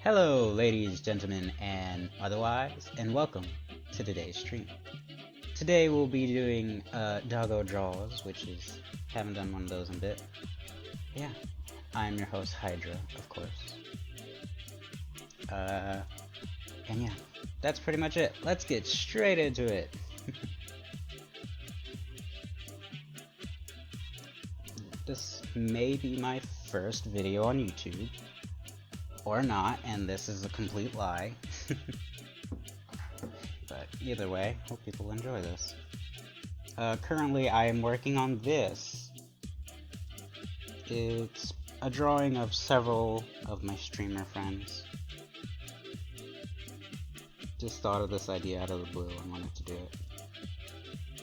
Hello, ladies, gentlemen, and otherwise, and welcome to today's stream. Today we'll be doing Doggo Draws, which is, haven't done one of those in a bit. Yeah, I'm your host, Hydra, of course. And yeah, that's pretty much it. Let's get straight into it. This may be my first video on YouTube. Or not, and this is a complete lie. But either way, hope people enjoy this. Currently I am working on this. It's a drawing of several of my streamer friends. Just thought of this idea out of the blue and wanted to do it.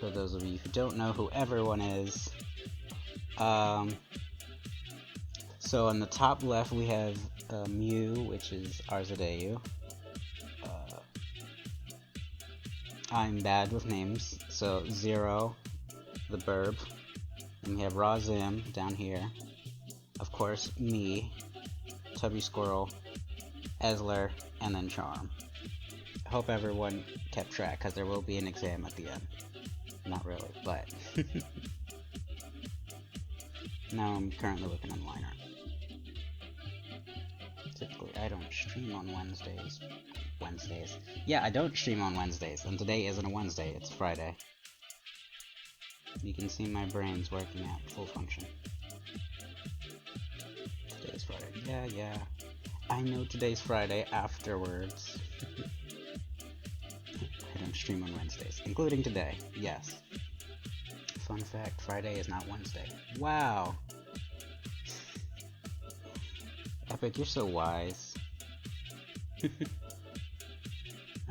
For those of you who don't know who everyone is, so on the top left we have Mew, which is Arzadeu. I'm bad with names, so Zero, the Burb. And we have Razim down here. Of course, me, Tubby Squirrel, Esler, and then Charm. I hope everyone kept track, because there will be an exam at the end. Not really, but... Now I'm currently looking on line art. Typically, I don't stream on Wednesdays. Yeah, I don't stream on Wednesdays, and today isn't a Wednesday, it's Friday. You can see my brain's working at full function. Today's Friday. Yeah. I know today's Friday afterwards. I don't stream on Wednesdays, including today, yes. Fun fact, Friday is not Wednesday. Wow! Epic, you're so wise.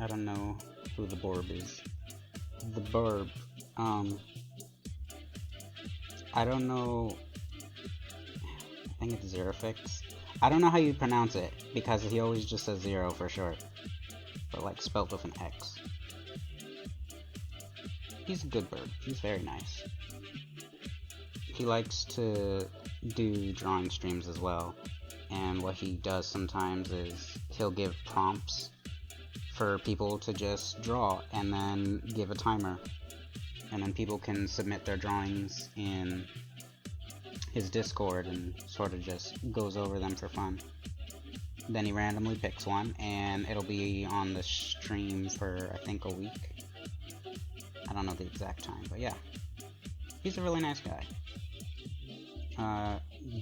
I don't know who the Borb is. The Burb. I don't know. I think it's Zerofix. I don't know how you pronounce it, because he always just says Zero for short. But like spelled with an X. He's a good bird. He's very nice. He likes to do drawing streams as well. And what he does sometimes is he'll give prompts for people to just draw and then give a timer. And then people can submit their drawings in his Discord and sort of just goes over them for fun. Then he randomly picks one and it'll be on the stream for I think a week. I don't know the exact time, but yeah. He's a really nice guy.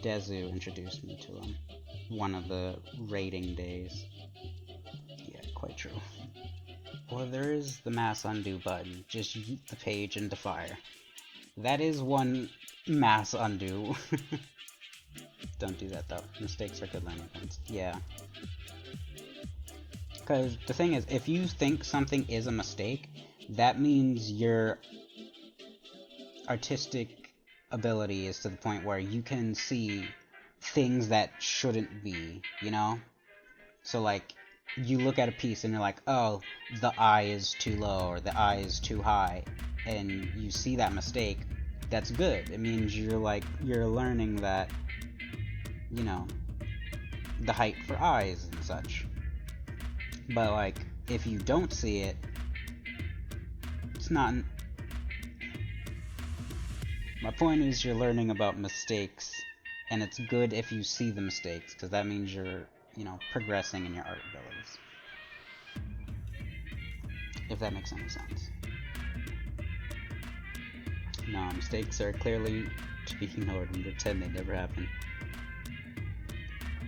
Dezu introduced me to him. One of the rating days. Yeah, quite true. Or there is the mass undo button. Just yeet the page into fire. That is one mass undo. Don't do that though. Mistakes are good learning points. Yeah. Because the thing is, if you think something is a mistake, that means your artistic ability is to the point where you can see things that shouldn't be, you know? So like, you look at a piece and you're like, oh, the eye is too low or the eye is too high, and you see that mistake, that's good. It means you're learning that, you know, the height for eyes and such. But like, if you don't see it, it's not... My point is you're learning about mistakes, and it's good if you see the mistakes, because that means you're, you know, progressing in your art abilities. If that makes any sense. No, mistakes are clearly to be ignored and pretend they never happen.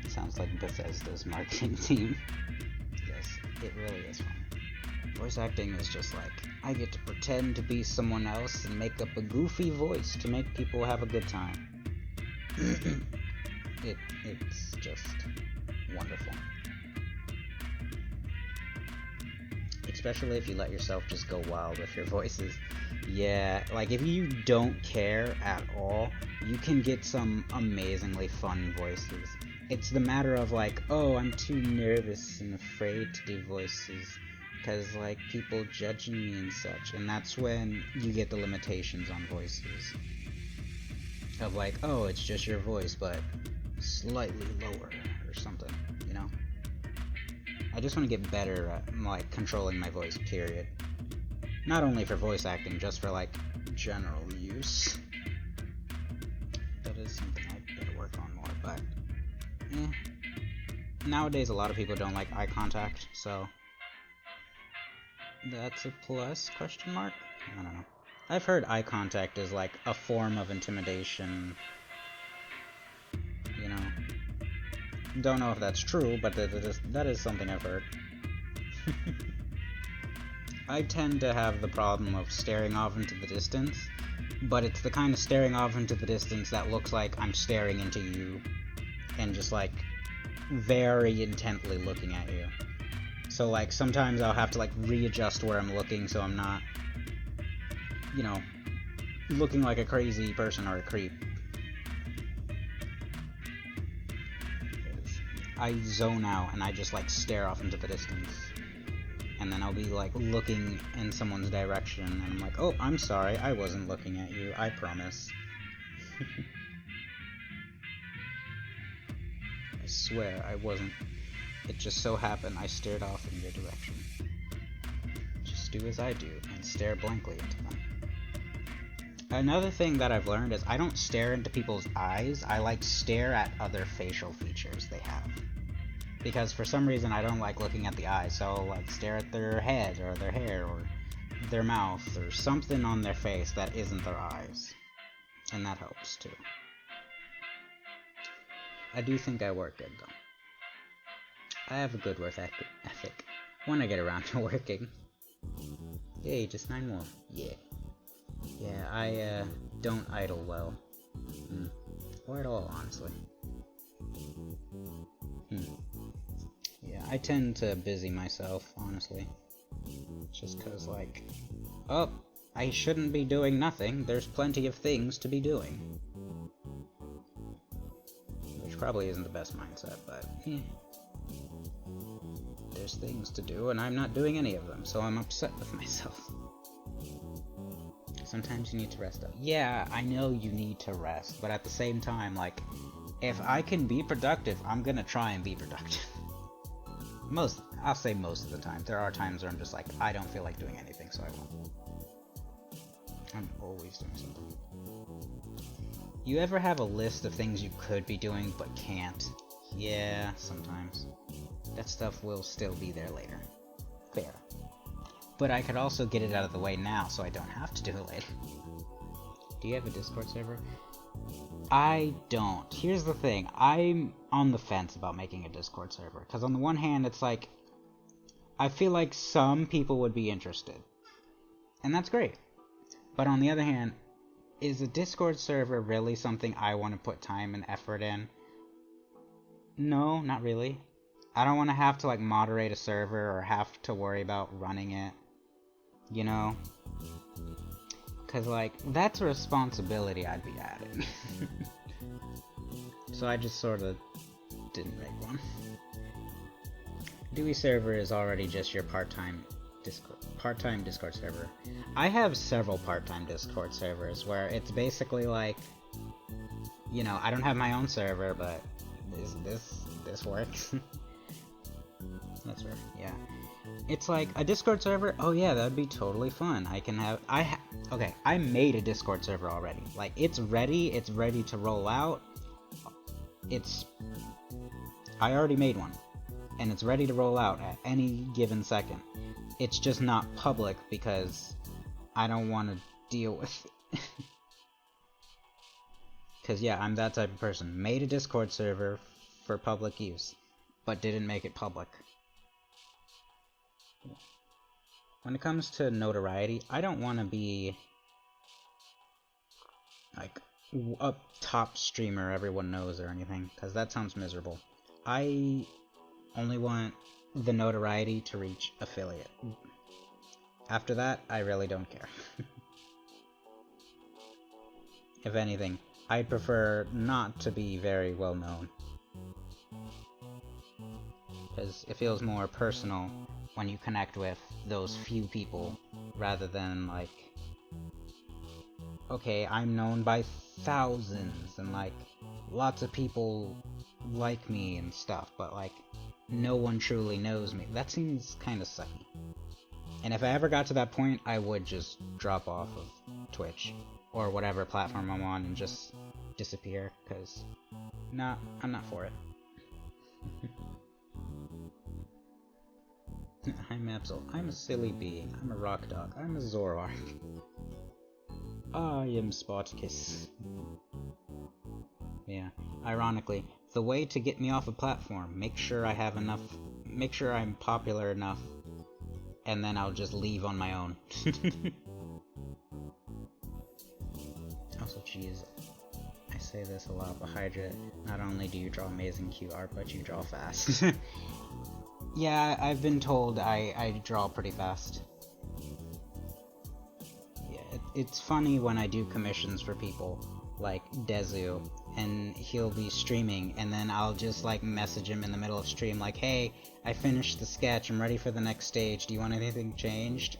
Sounds like Bethesda's marketing team. Yes, it really is fun. Voice acting is just like, I get to pretend to be someone else and make up a goofy voice to make people have a good time. It's just wonderful. Especially if you let yourself just go wild with your voices. Yeah, like if you don't care at all, you can get some amazingly fun voices. It's the matter of like, oh, I'm too nervous and afraid to do voices because like people judging me and such, and that's when you get the limitations on voices. Of like, oh, it's just your voice, but slightly lower or something, you know? I just want to get better at, like, controlling my voice, period. Not only for voice acting, just for, like, general use. That is something I better work on more, but... Nowadays, a lot of people don't like eye contact, so... That's a plus, question mark? I don't know. I've heard eye contact is, like, a form of intimidation. You know? Don't know if that's true, but that is something I've heard. I tend to have the problem of staring off into the distance, but it's the kind of staring off into the distance that looks like I'm staring into you, and just, like, very intently looking at you. So, like, sometimes I'll have to, like, readjust where I'm looking so I'm not, you know, looking like a crazy person or a creep. I zone out and I just, like, stare off into the distance. And then I'll be, like, looking in someone's direction, and I'm like, oh, I'm sorry, I wasn't looking at you, I promise. I swear, I wasn't. It just so happened I stared off in your direction. Just do as I do, and stare blankly into them. Another thing that I've learned is I don't stare into people's eyes, I, like, stare at other facial features they have. Because for some reason I don't like looking at the eyes, so I'll, like, stare at their head, or their hair, or their mouth, or something on their face that isn't their eyes. And that helps, too. I do think I work good, though. I have a good work ethic. When I get around to working. Yay, just 9 more. Yeah. Yeah, I, don't idle well. Or at all, honestly. Yeah, I tend to busy myself, honestly. Just cause, like, oh, I shouldn't be doing nothing, there's plenty of things to be doing. Which probably isn't the best mindset, but, there's things to do, and I'm not doing any of them, so I'm upset with myself. Sometimes you need to rest up. Yeah, I know you need to rest, but at the same time, like, if I can be productive, I'm gonna try and be productive. I'll say most of the time. There are times where I'm just like, I don't feel like doing anything, so I won't. I'm always doing something. You ever have a list of things you could be doing, but can't? Yeah, sometimes. That stuff will still be there later. Fair. But I could also get it out of the way now, so I don't have to do it later. Do you have a Discord server? I don't. Here's the thing. I'm on the fence about making a Discord server. Because on the one hand, it's like, I feel like some people would be interested. And that's great. But on the other hand, is a Discord server really something I want to put time and effort in? No, not really. I don't want to have to, like, moderate a server or have to worry about running it. You know? Because, like, that's a responsibility I'd be adding. So I just sort of didn't make one. Dewey server is already just your part-time Discord server. I have several part-time Discord servers where it's basically like, you know, I don't have my own server, but this works. That's right, yeah. It's like a Discord server. Oh yeah, that'd be totally fun. I can have. Okay, I made a Discord server already. Like, it's ready. It's ready to roll out. I already made one, and it's ready to roll out at any given second. It's just not public because I don't want to deal with it. Because yeah, I'm that type of person. Made a Discord server for public use, but didn't make it public. When it comes to notoriety, I don't want to be like a top streamer everyone knows or anything, because that sounds miserable. I only want the notoriety to reach affiliate. After that, I really don't care. If anything, I prefer not to be very well known, because it feels more personal when you connect with those few people, rather than like, okay, I'm known by thousands, and like, lots of people like me and stuff, but like, no one truly knows me. That seems kind of sucky. And if I ever got to that point, I would just drop off of Twitch or whatever platform I'm on and just disappear, because I'm not for it. I'm Absol. I'm a silly bee. I'm a rock dog. I'm a Zoroark. I am Spartacus. Yeah. Ironically, the way to get me off a platform, make sure I have enough, make sure I'm popular enough, and then I'll just leave on my own. Also, geez, I say this a lot, but Hydra, not only do you draw amazing cute art, but you draw fast. Yeah, I've been told I draw pretty fast. Yeah, it's funny when I do commissions for people, like Dezu, and he'll be streaming, and then I'll just like message him in the middle of stream like, hey, I finished the sketch, I'm ready for the next stage, do you want anything changed?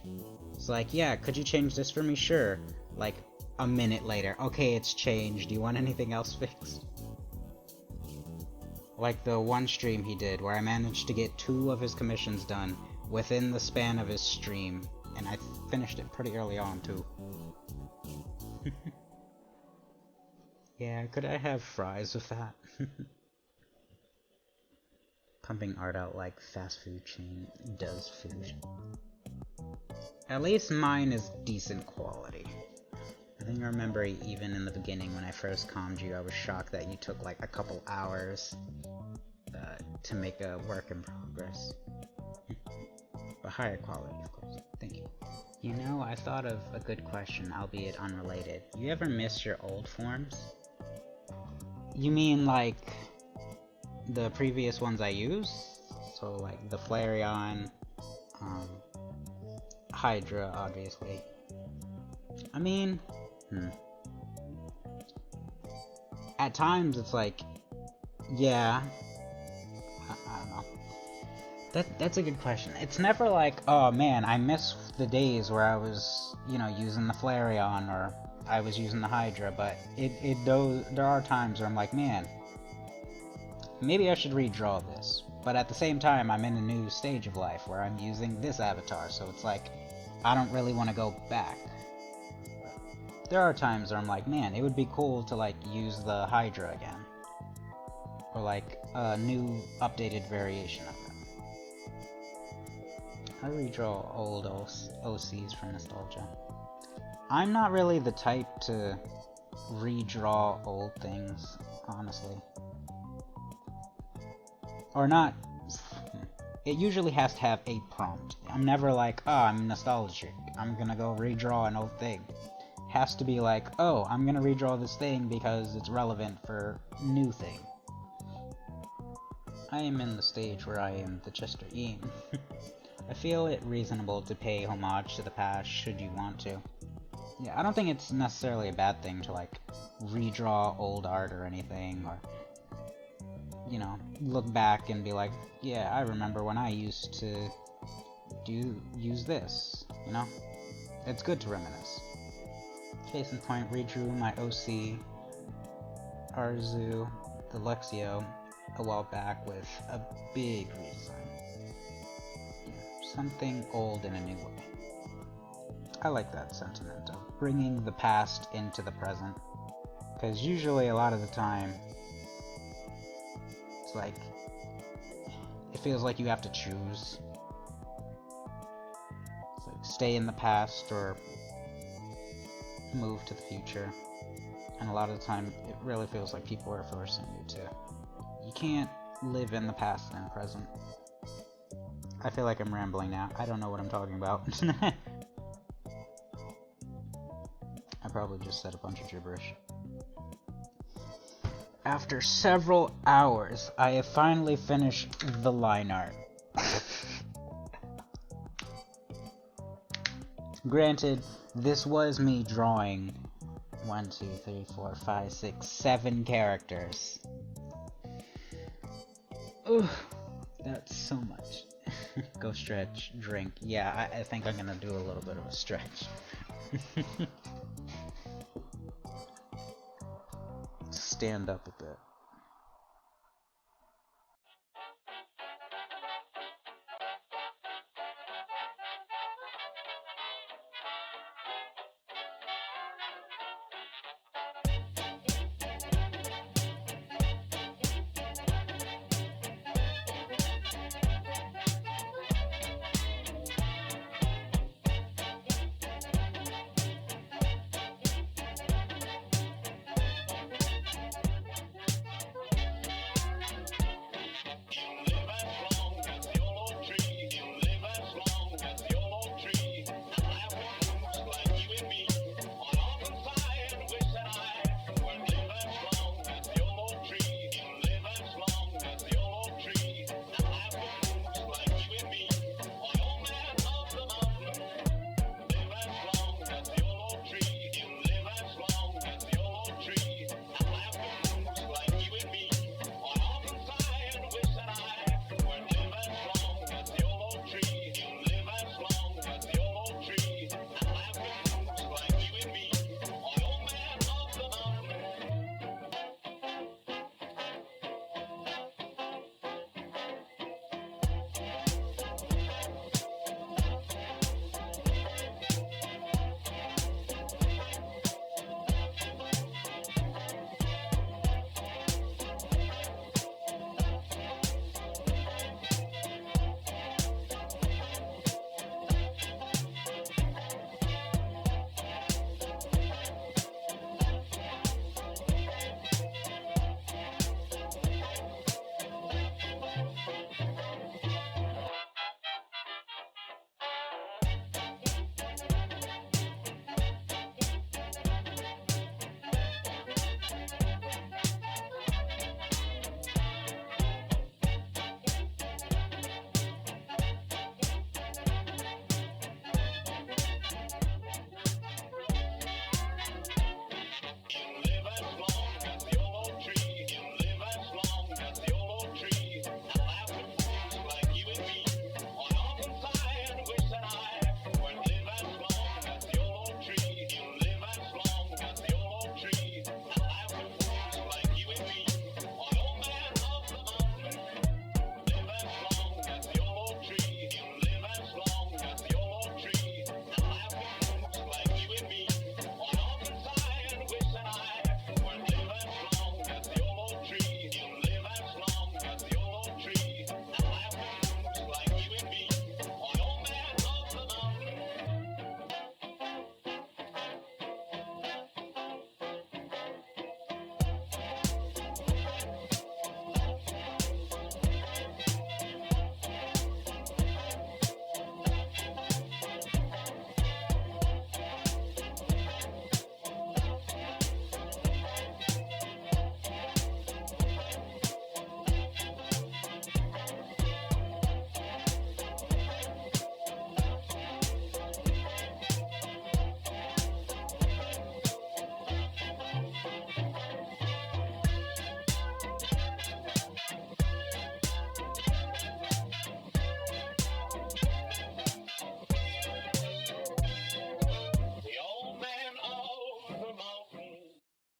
It's like, yeah, could you change this for me? Sure. Like, a minute later, okay, it's changed, do you want anything else fixed? Like the one stream he did, where I managed to get 2 of his commissions done within the span of his stream, and I finished it pretty early on, too. Yeah, could I have fries with that? Pumping art out like fast food chain does food. At least mine is decent quality. I think I remember even in the beginning when I first commed you, I was shocked that you took like a couple hours to make a work in progress. But higher quality, of course. Thank you. You know, I thought of a good question, albeit unrelated. You ever miss your old forms? You mean like the previous ones I used? So like the Flareon, Hydra, obviously. I mean, at times it's like, yeah, I don't know. That's a good question. It's never like, oh man, I miss the days where I was, you know, using the Flareon or I was using the Hydra, but there are times where I'm like, man, maybe I should redraw this. But at the same time, I'm in a new stage of life where I'm using this avatar, so it's like, I don't really want to go back. There are times where I'm like, man, it would be cool to like use the Hydra again. Or like a new updated variation of them. I redraw old OCs for nostalgia. I'm not really the type to redraw old things, honestly. Or not. It usually has to have a prompt. I'm never like, oh, I'm nostalgic, I'm gonna go redraw an old thing. It has to be like, oh, I'm gonna redraw this thing because it's relevant for new thing. I am in the stage where I am the Chester Ian. I feel it reasonable to pay homage to the past should you want to. Yeah, I don't think it's necessarily a bad thing to like redraw old art or anything, or you know, look back and be like, yeah, I remember when I used to use this, you know? It's good to reminisce. Case in point, redrew my OC, Arzu, the Lexio, a while back with a big redesign. Yeah, something old in a new way. I like that sentiment of bringing the past into the present, because usually a lot of the time, it's like, it feels like you have to choose. It's like stay in the past or move to the future. And a lot of the time, it really feels like people are forcing you to. You can't live in the past and present. I feel like I'm rambling now. I don't know what I'm talking about. I probably just said a bunch of gibberish. After several hours, I have finally finished the line art. Granted, this was me drawing 1, 2, 3, 4, 5, 6, 7 characters. Ugh, that's so much. Go stretch, drink. Yeah, I think I'm gonna do a little bit of a stretch. Stand up a bit.